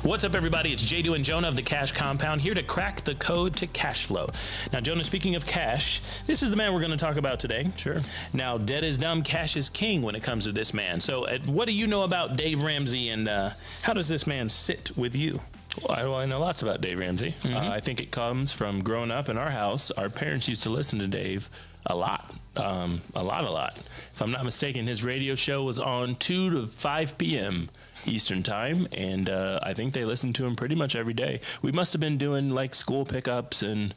What's up, everybody? It's Jadu and Jonah of the Cash Compound here to crack the code to cash flow. Now, Jonah, speaking of cash, this is the man we're going to talk about today. Sure. Now, debt is dumb, cash is king when it comes to this man. So what do you know about Dave Ramsey, and how does this man sit with you? Well, I know lots about Dave Ramsey. I think it comes from growing up in our house. Our parents used to listen to Dave a lot. A lot. If I'm not mistaken, his radio show was on 2 to 5 p.m. Eastern time, and I think they listened to him pretty much every day. We must have been doing like school pickups and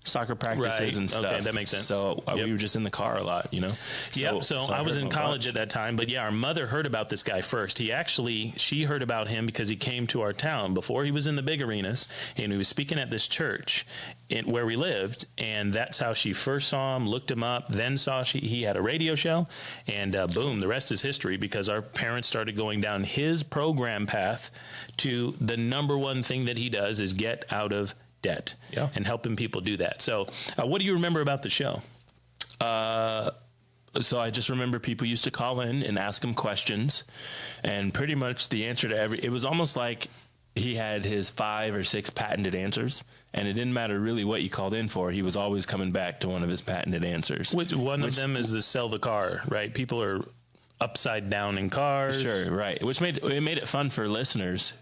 soccer practices and stuff. Okay, that makes sense. So we were just in the car a lot, you know. So I was in college at that time, but yeah, our mother heard about this guy first. She heard about him because he came to our town before he was in the big arenas, and he was speaking at this church where we lived, and that's how she first saw him, looked him up, then saw he had a radio show, and boom, the rest is history, because our parents started going down his program path to the number one thing that he does is get out of debt and helping people do that. So what do you remember about the show? So I just remember people used to call in and ask him questions, and pretty much the answer to it was almost like he had his 5 or 6 patented answers, and it didn't matter really what you called in for. He was always coming back to one of his patented answers. One of them is the sell the car, right? People are upside down in cars. Sure, right. Which made it fun for listeners,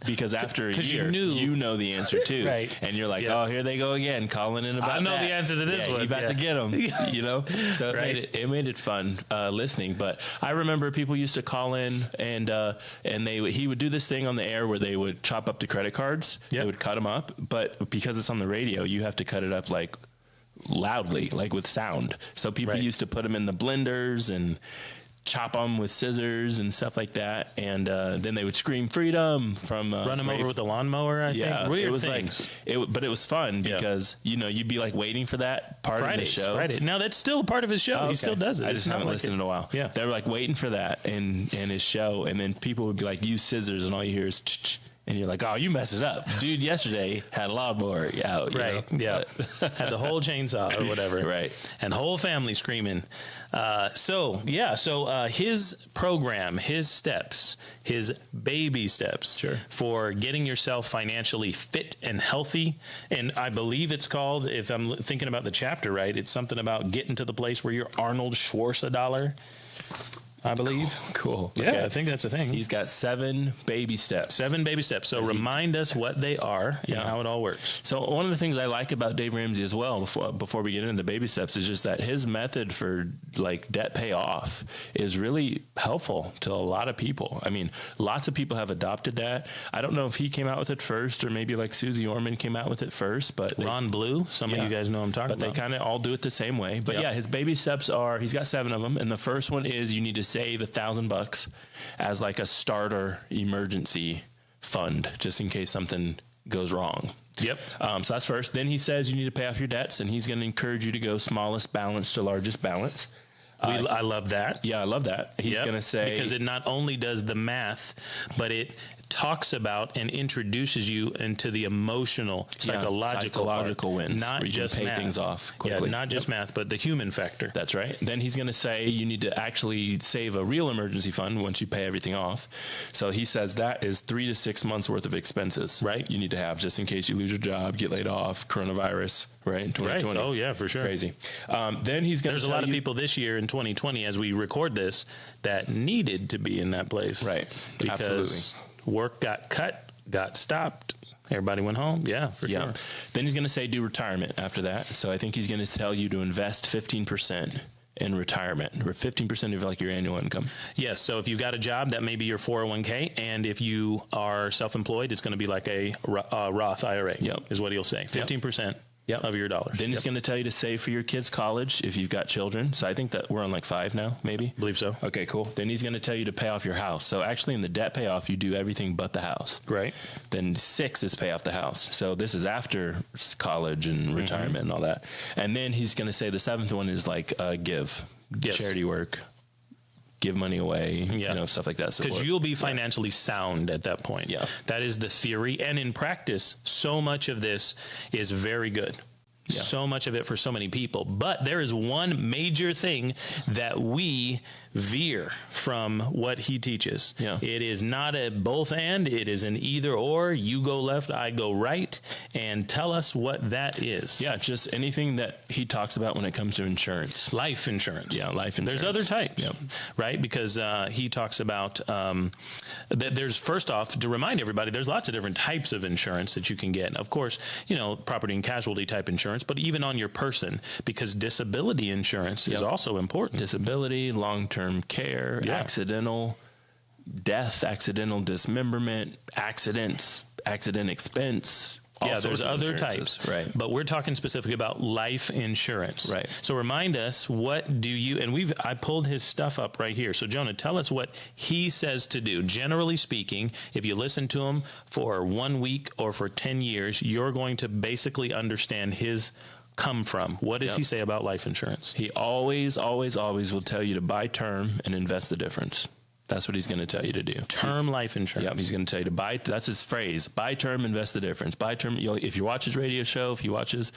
because after a year, you know the answer too. Right. And you're like, oh, here they go again, calling in about I know the answer to this one. You about to get them, you know? So right. it made it fun listening. But I remember people used to call in, and he would do this thing on the air where they would chop up the credit cards. They would cut them up. But because it's on the radio, you have to cut it up like loudly, like with sound. So people used to put them in the blenders and chop them with scissors and stuff like that, and then they would scream freedom from run them over with a lawnmower. I think it was things. But it was fun because you'd be like waiting for that part of the show. Friday. Now that's still part of his show. He still does it. I just haven't listened in a while. Yeah, they were like waiting for that in his show, and then people would be like, use scissors, and all you hear is ch-ch. And you're like, oh, you messed it up. Dude yesterday had a lawnmower out. Right, yeah. Had the whole chainsaw or whatever. Right. And whole family screaming. So his program, his steps, his baby steps for getting yourself financially fit and healthy. And I believe it's called, if I'm thinking about the chapter right, it's something about getting to the place where you're Arnold Schwarzenegger, I believe. Cool. Yeah, okay. I think that's a thing. He's got 7 baby steps. 7 baby steps. So remind us what they are and how it all works. So one of the things I like about Dave Ramsey as well, before we get into the baby steps, is just that his method for like debt payoff is really helpful to a lot of people. I mean, lots of people have adopted that. I don't know if he came out with it first, or maybe like Susie Orman came out with it first, but Ron Blue, some of you guys know I'm talking about. But they kind of all do it the same way. But his baby steps he's got 7 of them, and the first one is you need to save $1,000 as like a starter emergency fund, just in case something goes wrong. Yep. So that's first. Then he says you need to pay off your debts, and he's going to encourage you to go smallest balance to largest balance. I love that. Yeah, I love that. He's going to say, because it not only does the math, but it talks about and introduces you into the emotional, psychological wins, not just pay math. Things off quickly. Not just math, but the human factor. That's right. Then he's going to say you need to actually save a real emergency fund once you pay everything off. So he says that is 3 to 6 months worth of expenses, right? You need to have just in case you lose your job, get laid off, coronavirus, right? In 2020. Right. Oh yeah, for sure. Crazy. Then he's going to. There's a lot of people this year in 2020, as we record this, that needed to be in that place, right? Because absolutely. Work got cut, got stopped. Everybody went home. Yeah, for sure. Then he's going to say do retirement after that. So I think he's going to tell you to invest 15% in retirement, or 15% of like your annual income. Yes. So if you've got a job, that may be your 401k. And if you are self-employed, it's going to be like a Roth IRA is what he'll say. 15%. Of your dollars. Then he's going to tell you to save for your kids' college if you've got children. So I think that we're on like 5 now, maybe. Believe so. Okay, cool. Then he's going to tell you to pay off your house. So actually in the debt payoff, you do everything but the house. Right. Then 6 is pay off the house. So this is after college and retirement and all that. And then he's going to say the 7th one is like give. Charity work. Give money away, stuff like that. Because you'll be financially sound at that point. Yeah. That is the theory. And in practice, so much of this is very good. So much of it for so many people. But there is one major thing that we veer from what he teaches. Yeah. It is not a both and, it is an either or. You go left, I go right. And tell us what that is. Yeah, just anything that he talks about when it comes to insurance. Life insurance. Yeah, life insurance. There's other types, Yep. right? Because he talks about that there's, first off, to remind everybody, there's lots of different types of insurance that you can get. Of course, property and casualty type insurance, but even on your person, because disability insurance is also important. Disability, long-term care, accidental death, accidental dismemberment, accident expense. There's other types, right? But we're talking specifically about life insurance, right? So remind us, what do you? And I pulled his stuff up right here. So Jonah, tell us what he says to do. Generally speaking, if you listen to him for 1 week or for 10 years, you're going to basically understand his come from. What does he say about life insurance? He always will tell you to buy term and invest the difference. That's what he's going to tell you to do. Term life insurance. Yep, he's going to tell you to buy. That's his phrase. Buy term, invest the difference. Buy term. If you watch his radio show, if you watch his,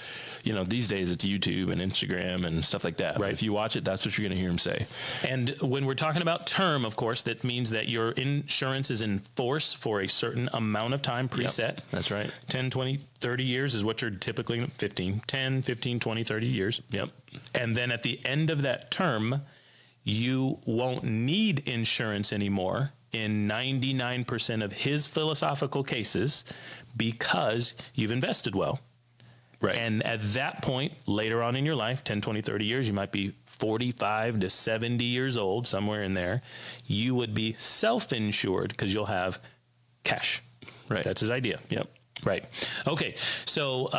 these days it's YouTube and Instagram and stuff like that. Right. But if you watch it, that's what you're going to hear him say. And when we're talking about term, of course, that means that your insurance is in force for a certain amount of time preset. Yep, that's right. 10, 20, 30 years is what you're typically 10, 15, 20, 30 years. Yep. And then at the end of that term, you won't need insurance anymore in 99% of his philosophical cases because you've invested well. Right. And at that point, later on in your life, 10, 20, 30 years, you might be 45 to 70 years old, somewhere in there. You would be self-insured because you'll have cash. Right. That's his idea. Yep. Right. Okay. So,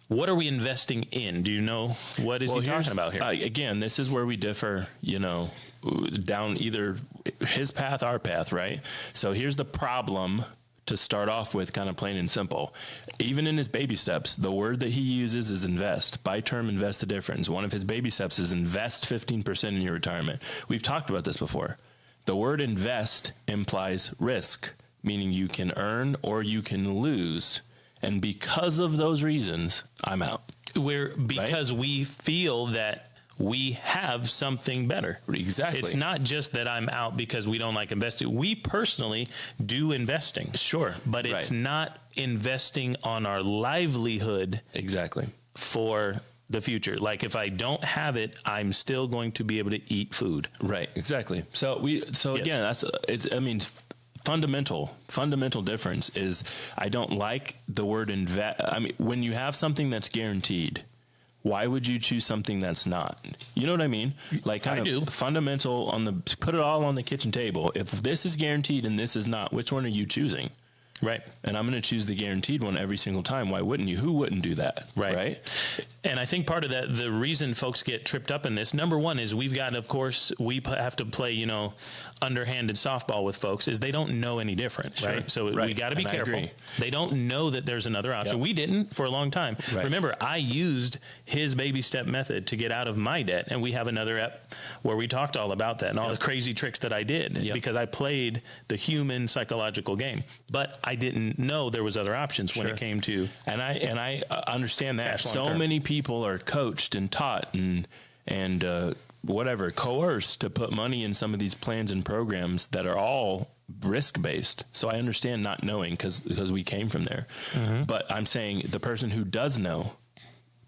what are we investing in? Do you know what is he talking about here? Again, this is where we differ, down either his path, our path, right? So here's the problem to start off with, kind of plain and simple. Even in his baby steps, the word that he uses is invest. Buy term, invest the difference. One of his baby steps is invest 15% in your retirement. We've talked about this before. The word invest implies risk, meaning you can earn or you can lose. And because of those reasons, I'm out. Because we feel that we have something better. Exactly. It's not just that I'm out because we don't like investing. We personally do investing. Sure. But it's not investing on our livelihood. Exactly. For the future. Like if I don't have it, I'm still going to be able to eat food. Right. Exactly. Again, fundamental difference is I don't like the word invest. I mean, when you have something that's guaranteed, why would you choose something that's not? You know what I mean? Like I do. Fundamental put it all on the kitchen table. If this is guaranteed and this is not, which one are you choosing? Right. And I'm going to choose the guaranteed one every single time. Why wouldn't you? Who wouldn't do that? Right. And I think part of that, the reason folks get tripped up in this, number one is we have to play, underhanded softball with folks, is they don't know any different. Sure. Right. So we got to be careful. They don't know that there's another option. Yep. We didn't for a long time. Right. Remember, I used his baby step method to get out of my debt. And we have another ep where we talked all about that and all the crazy tricks that I did because I played the human psychological game. But I didn't know there was other options when it came to, and I understand that so many people are coached and taught and coerced to put money in some of these plans and programs that are all risk based. So I understand not knowing because we came from there. Mm-hmm. But I'm saying the person who does know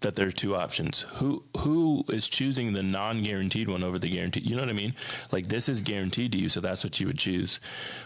that there's two options. Who is choosing the non-guaranteed one over the guaranteed? You know what I mean? Like this is guaranteed to you, so that's what you would choose.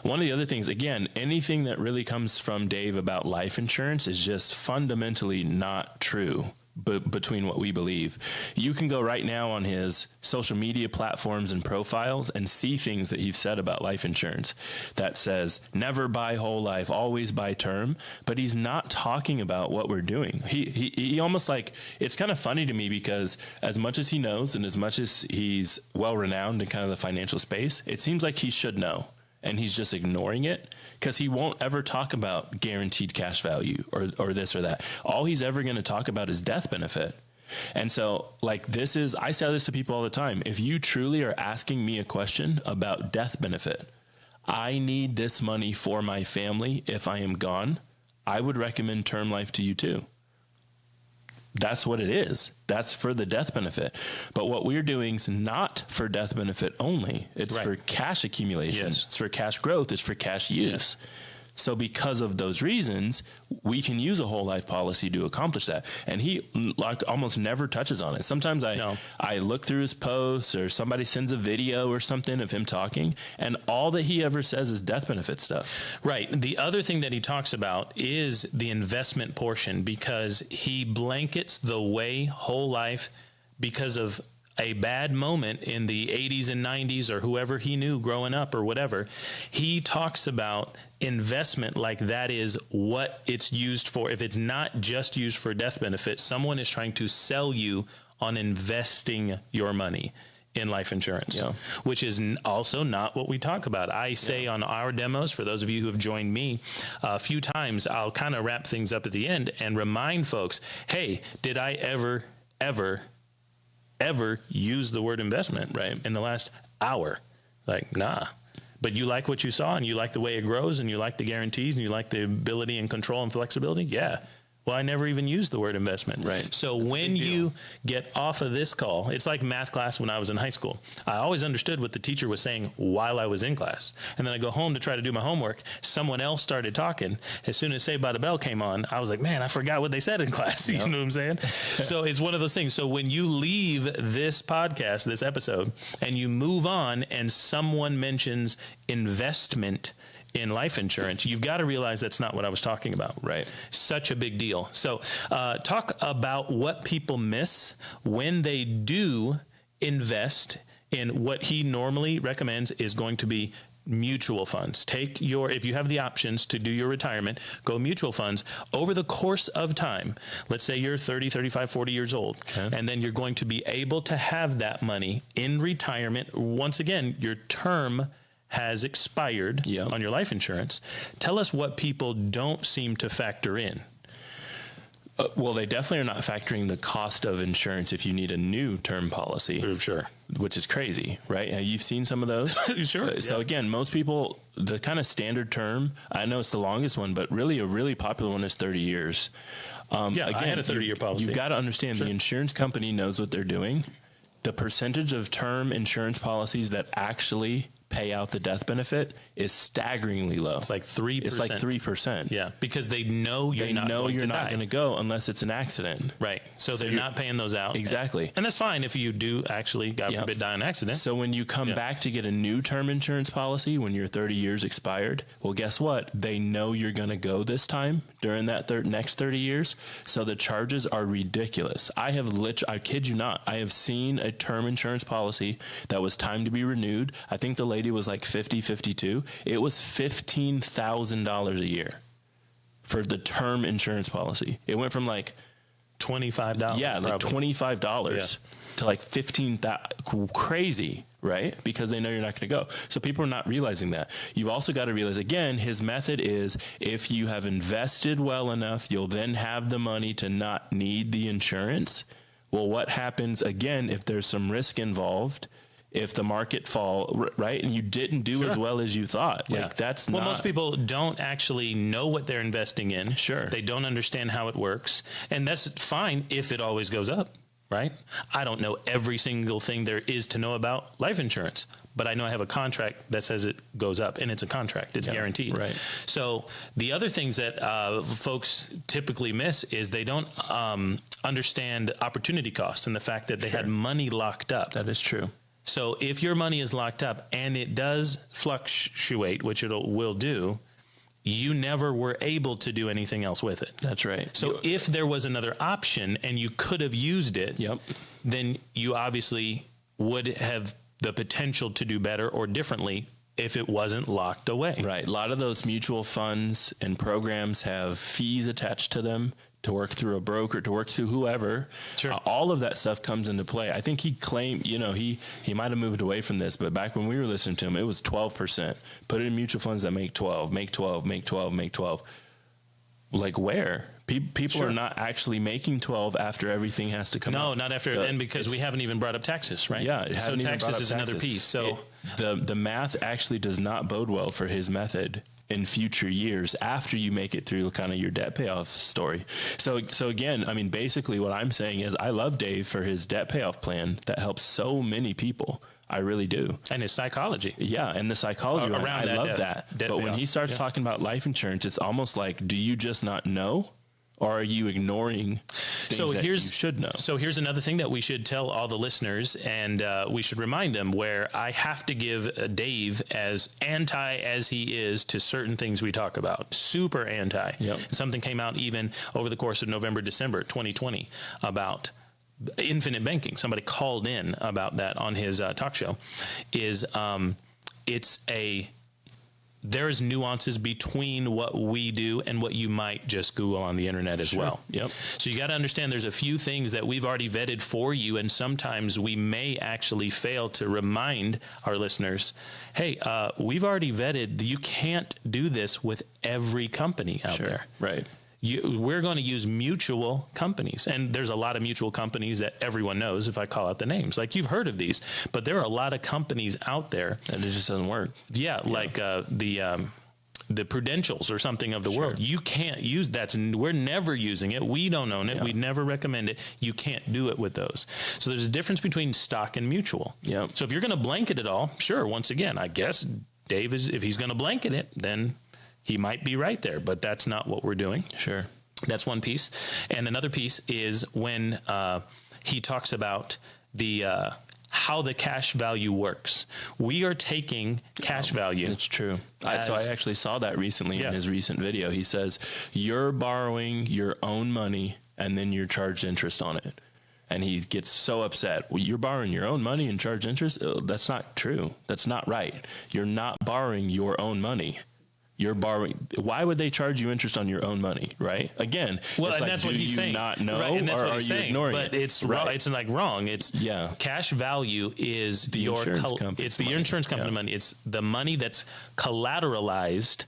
One of the other things, again, anything that really comes from Dave about life insurance is just fundamentally not true. Between what we believe. You can go right now on his social media platforms and profiles and see things that he's said about life insurance that says never buy whole life, always buy term, but he's not talking about what we're doing. He almost like, it's kind of funny to me because as much as he knows and as much as he's well renowned in kind of the financial space, it seems like he should know and he's just ignoring it. Because he won't ever talk about guaranteed cash value or this or that. All he's ever going to talk about is death benefit. And so, I say this to people all the time. If you truly are asking me a question about death benefit, I need this money for my family if I am gone, I would recommend term life to you too. that's what it is. That's for the death benefit. But what we're doing is not for death benefit only. It's for cash accumulation. Yes. It's for cash growth. It's for cash use. Yes. So because of those reasons, we can use a whole life policy to accomplish that. And he almost never touches on it. Sometimes I look through his posts, or somebody sends a video or something of him talking, and all that he ever says is death benefit stuff. Right. The other thing that he talks about is the investment portion, because he blankets the way whole life because of a bad moment in the 80s and 90s, or whoever he knew growing up or whatever. He talks about investment like that is what it's used for. If it's not just used for death benefit, someone is trying to sell you on investing your money in life insurance, which is also not what we talk about. I say on our demos, for those of you who have joined me a few times, I'll kind of wrap things up at the end and remind folks, hey, did I ever use the word investment in the last hour? Like, nah. But you like what you saw, and you like the way it grows, and you like the guarantees, and you like the ability and control and flexibility? Yeah. Well, I never even used the word investment. Right. So when you get off of this call, it's like math class when I was in high school. I always understood what the teacher was saying while I was in class. And then I go home to try to do my homework. Someone else started talking. As soon as Saved by the Bell came on, I was like, man, I forgot what they said in class. You know what I'm saying? So it's one of those things. So when you leave this podcast, this episode, and you move on and someone mentions investment in life insurance, you've got to realize that's not what I was talking about. Right. Such a big deal. So talk about what people miss when they do invest in what he normally recommends is going to be mutual funds. If you have the options to do your retirement, go mutual funds over the course of time. Let's say you're 30, 35, 40 years old, and then you're going to be able to have that money in retirement. Once again, your term has expired on your life insurance. Tell us what people don't seem to factor in. Well, they definitely are not factoring the cost of insurance if you need a new term policy. Sure. Which is crazy, right? You've seen some of those? Sure. So again, most people, the kind of standard term, I know it's the longest one, but really a really popular one is 30 years. Again, I had a 30-year policy. You've got to understand the insurance company knows what they're doing. The percentage of term insurance policies that actually pay out the death benefit is staggeringly low. It's like 3%. It's like 3%. Yeah, because they know you're not going to go unless it's an accident. Right. So they're not paying those out. Exactly. And that's fine if you do actually, God forbid, die in an accident. So when you come back to get a new term insurance policy when your 30 years expired, well, guess what? They know you're going to go this time during that next 30 years. So the charges are ridiculous. I kid you not, I have seen a term insurance policy that was time to be renewed. I think the lady was like 50, 52. It was $15,000 a year for the term insurance policy. It went from like $25. Yeah, like $25 to like $15,000. Crazy, right? Because they know you're not going to go. So people are not realizing that. You've also got to realize, again, his method is if you have invested well enough, you'll then have the money to not need the insurance. Well, what happens, again, if there's some risk involved? If the market fall, right, and you didn't do as well as you thought. Like that's not... Well, most people don't actually know what they're investing in. Sure. They don't understand how it works. And that's fine if it always goes up, right? I don't know every single thing there is to know about life insurance, but I know I have a contract that says it goes up, and it's a contract. It's guaranteed. Right. So the other things that folks typically miss is they don't understand opportunity costs and the fact that they had money locked up. That is true. So if your money is locked up and it does fluctuate, which it will do, you never were able to do anything else with it. That's right. So if there was another option and you could have used it, then you obviously would have the potential to do better or differently if it wasn't locked away. Right. A lot of those mutual funds and programs have fees attached to them to work through a broker, to work through whoever. Sure. All of that stuff comes into play. I think he claimed, he might have moved away from this, but back when we were listening to him, it was 12%. Put it in mutual funds that make 12, make 12, make 12, make 12. Like where? People are not actually making 12 after everything has to come out. No, not after then, because we haven't even brought up taxes, right? Yeah. So taxes is another piece. So the math actually does not bode well for his method in future years after you make it through kind of your debt payoff story. So again, I mean, basically what I'm saying is I love Dave for his debt payoff plan that helps so many people. I really do. And his psychology. Yeah, and the psychology around I love that. But when he starts talking about life insurance, it's almost like, do you just not know? Or are you ignoring things that you should know? So here's another thing that we should tell all the listeners, and we should remind them, where I have to give Dave, as anti as he is to certain things we talk about, super anti. Yep. Something came out even over the course of November, December 2020 about infinite banking. Somebody called in about that on his talk show. There's nuances between what we do and what you might just Google on the internet as well. Yep. So you got to understand there's a few things that we've already vetted for you, and sometimes we may actually fail to remind our listeners, hey, we've already vetted. You can't do this with every company out there. Right. We're going to use mutual companies, and there's a lot of mutual companies that everyone knows if I call out the names. Like, you've heard of these, but there are a lot of companies out there and it just doesn't work. Yeah. Like the Prudentials or something of the world. You can't use that. We're never using it. We don't own it. Yeah. We never recommend it. You can't do it with those. So there's a difference between stock and mutual. Yeah. So if you're going to blanket it all, sure. Once again, I guess Dave if he's going to blanket it, then he might be right there, but that's not what we're doing. Sure. That's one piece. And another piece is when he talks about how the cash value works. We are taking cash value. That's true. So I actually saw that recently in his recent video. He says, you're borrowing your own money and then you're charged interest on it. And he gets so upset. Well, you're borrowing your own money and charge interest? That's not true. That's not right. You're not borrowing your own money. You're borrowing. Why would they charge you interest on your own money, right? Again, well, it's and like, that's what he's saying. Not know, right, and that's or what are he's you saying. ignoring but it? It's wrong. It's like wrong. It's cash value is the insurance company. It's the insurance company money. It's the money that's collateralized.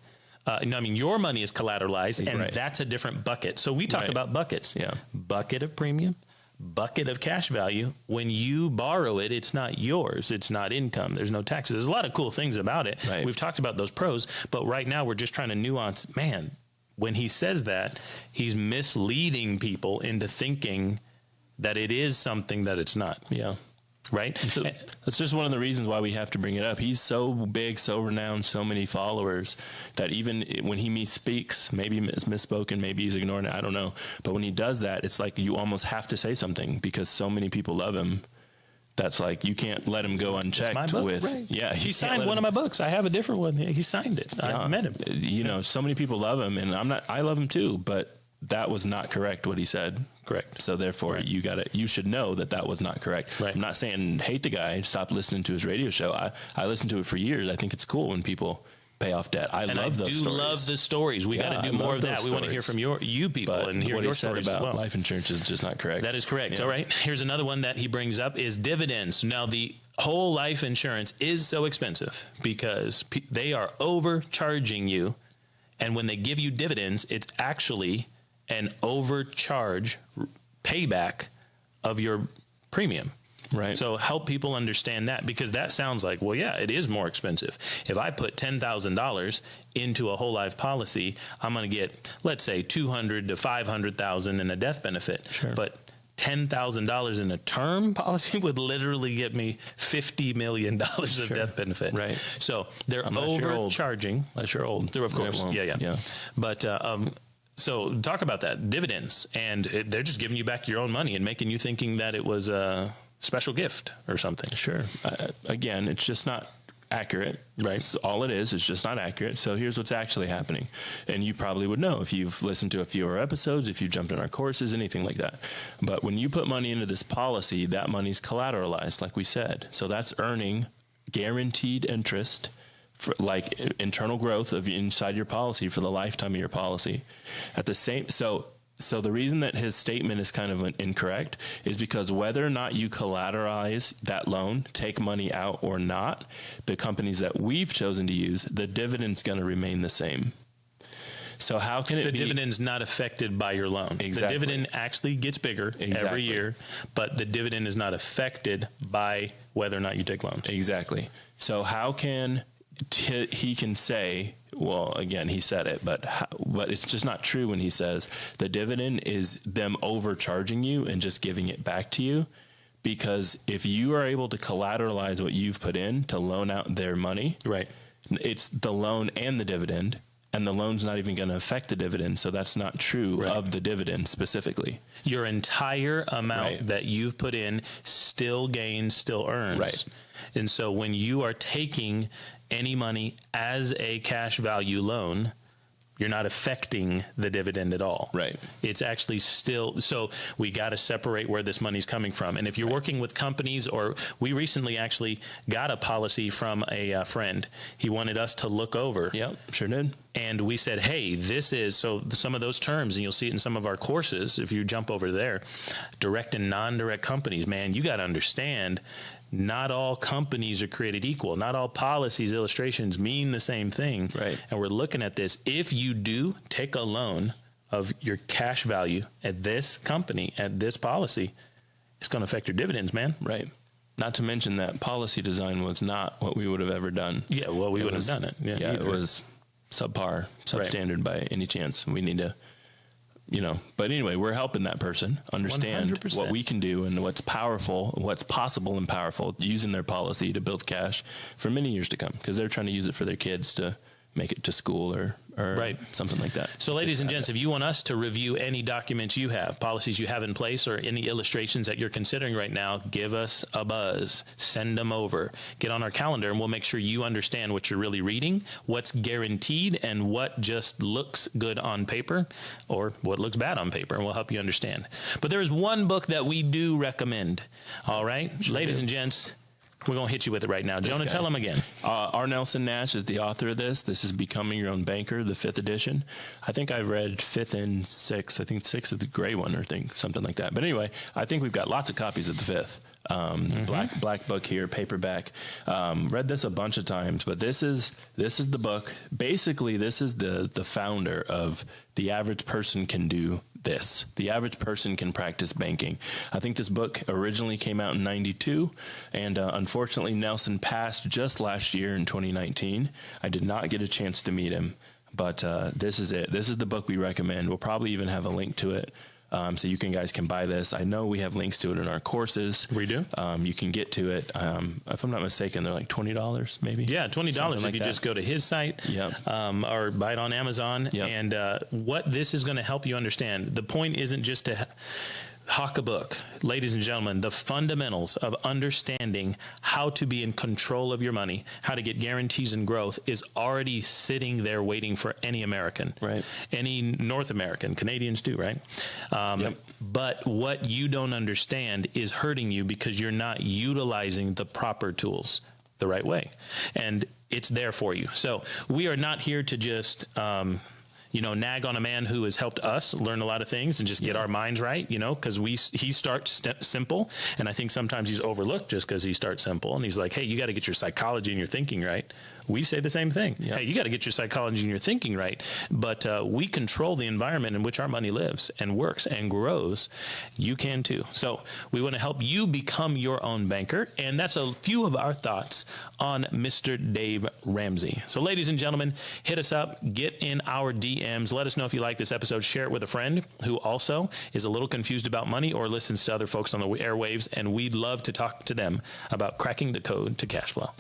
Your money is collateralized, and that's a different bucket. So we talk about buckets. Yeah, bucket of premium, bucket of cash value. When you borrow it, it's not yours. It's not income. There's no taxes. There's a lot of cool things about it. Right. We've talked about those pros, but right now we're just trying to nuance. Man, when he says that, he's misleading people into thinking that it is something that it's not. Yeah. Right. So that's just one of the reasons why we have to bring it up. He's so big, so renowned, so many followers that even when he speaks, maybe it's misspoken, maybe he's ignoring it. I don't know. But when he does that, it's like you almost have to say something because so many people love him. That's like, you can't let him go unchecked with. Right. Yeah. He signed one of my books. I have a different one. He signed it. Yeah. I met him. So many people love him, and I love him too, but that was not correct what he said. Correct. So therefore you should know that was not correct. Right. I'm not saying hate the guy, stop listening to his radio show. I listened to it for years. I think it's cool when people pay off debt. I love those stories. Love the stories. We got to do more of that. We want to hear from you people and hear your stories about as well. Life insurance is just not correct. That is correct. Yeah. All right. Here's another one that he brings up is dividends. Now, the whole life insurance is so expensive because they are overcharging you. And when they give you dividends, it's actually an overcharge payback of your premium. Right. So help people understand that, because that sounds like, well, yeah, it is more expensive. If I put $10,000 into a whole life policy, I'm going to get, let's say, $200,000 to $500,000 in a death benefit. Sure. But $10,000 in a term policy would literally get me $50 million of death benefit. Right. So they're overcharging. Unless you're old. Of course. Yeah. But so talk about that, dividends, and they're just giving you back your own money and making you thinking that it was a special gift or something. Sure. Again, it's just not accurate. Right. It's all it is. It's just not accurate. So here's what's actually happening. And you probably would know if you've listened to a few of our episodes, if you've jumped in our courses, anything like that. But when you put money into this policy, that money's collateralized, like we said. So that's earning guaranteed interest, for like internal growth of inside your policy for the lifetime of your policy. At the same, so the reason that his statement is kind of incorrect is because whether or not you collateralize that loan, take money out or not, the companies that we've chosen to use, the dividend's going to remain the same. So how can it be? The dividend's not affected by your loan. Exactly. The dividend actually gets bigger every year, but the dividend is not affected by whether or not you take loans. Exactly. So how can he can say, well, again, he said it, but it's just not true when he says the dividend is them overcharging you and just giving it back to you. Because if you are able to collateralize what you've put in to loan out their money, right, it's the loan and the dividend, and the loan's not even going to affect the dividend. So that's not true of the dividend specifically. Your entire amount that you've put in still gains, still earns. Right. And so when you are taking any money as a cash value loan, you're not affecting the dividend at all. Right. It's actually still, so we got to separate where this money's coming from. And if you're working with companies, or we recently actually got a policy from a friend, he wanted us to look over. Yep, sure did. And we said, hey, this is, so some of those terms, and you'll see it in some of our courses, if you jump over there, direct and non-direct companies, man, you got to understand, not all companies are created equal. Not all policies, illustrations mean the same thing. Right. And we're looking at this. If you do take a loan of your cash value at this company, at this policy, it's going to affect your dividends, man. Right. Not to mention that policy design was not what we would have ever done. Yeah, well, we wouldn't have done it. Yeah, it was subpar, substandard by any chance. We need to, but anyway, we're helping that person understand 100%. What we can do and what's powerful, what's possible and powerful, using their policy to build cash for many years to come, because they're trying to use it for their kids to make it to school or something like that. So ladies and gents, if you want us to review any documents you have, policies you have in place, or any illustrations that you're considering right now, give us a buzz, send them over, get on our calendar, and we'll make sure you understand what you're really reading, what's guaranteed, and what just looks good on paper, or what looks bad on paper, and we'll help you understand. But there is one book that we do recommend. All right, sure ladies do. and gents, we're going to hit you with it right now. Jonah, tell them again. R. Nelson Nash is the author of this. This is Becoming Your Own Banker, the 5th edition. I think I've read 5th and 6th. I think 6th is the gray one, or something like that. But anyway, I think we've got lots of copies of the 5th. Black book here, paperback. Read this a bunch of times, but this is the book. Basically, this is the founder of the average person can do this. The average person can practice banking. I think this book originally came out in 92, and unfortunately Nelson passed just last year in 2019. I did not get a chance to meet him, but this is it. This is the book we recommend. We'll probably even have a link to it. So you guys can buy this. I know we have links to it in our courses. We do. You can get to it. If I'm not mistaken, they're like $20 maybe. Yeah, $20 if you just go to his site, or buy it on Amazon. Yep. And what this is going to help you understand, the point isn't just to hawk a book. Ladies and gentlemen, the fundamentals of understanding how to be in control of your money, how to get guarantees and growth, is already sitting there waiting for any American, right? Any North American, Canadians too, right? But what you don't understand is hurting you because you're not utilizing the proper tools the right way. And it's there for you. So we are not here to just nag on a man who has helped us learn a lot of things and just get our minds right, because he starts simple, and I think sometimes he's overlooked just because he starts simple, and he's like, hey, you got to get your psychology and your thinking right. We say the same thing. Yep. Hey, you got to get your psychology and your thinking right. But we control the environment in which our money lives and works and grows. You can too. So we want to help you become your own banker. And that's a few of our thoughts on Mr. Dave Ramsey. So ladies and gentlemen, hit us up, get in our DMs. Let us know if you like this episode. Share it with a friend who also is a little confused about money or listens to other folks on the airwaves. And we'd love to talk to them about cracking the code to cash flow.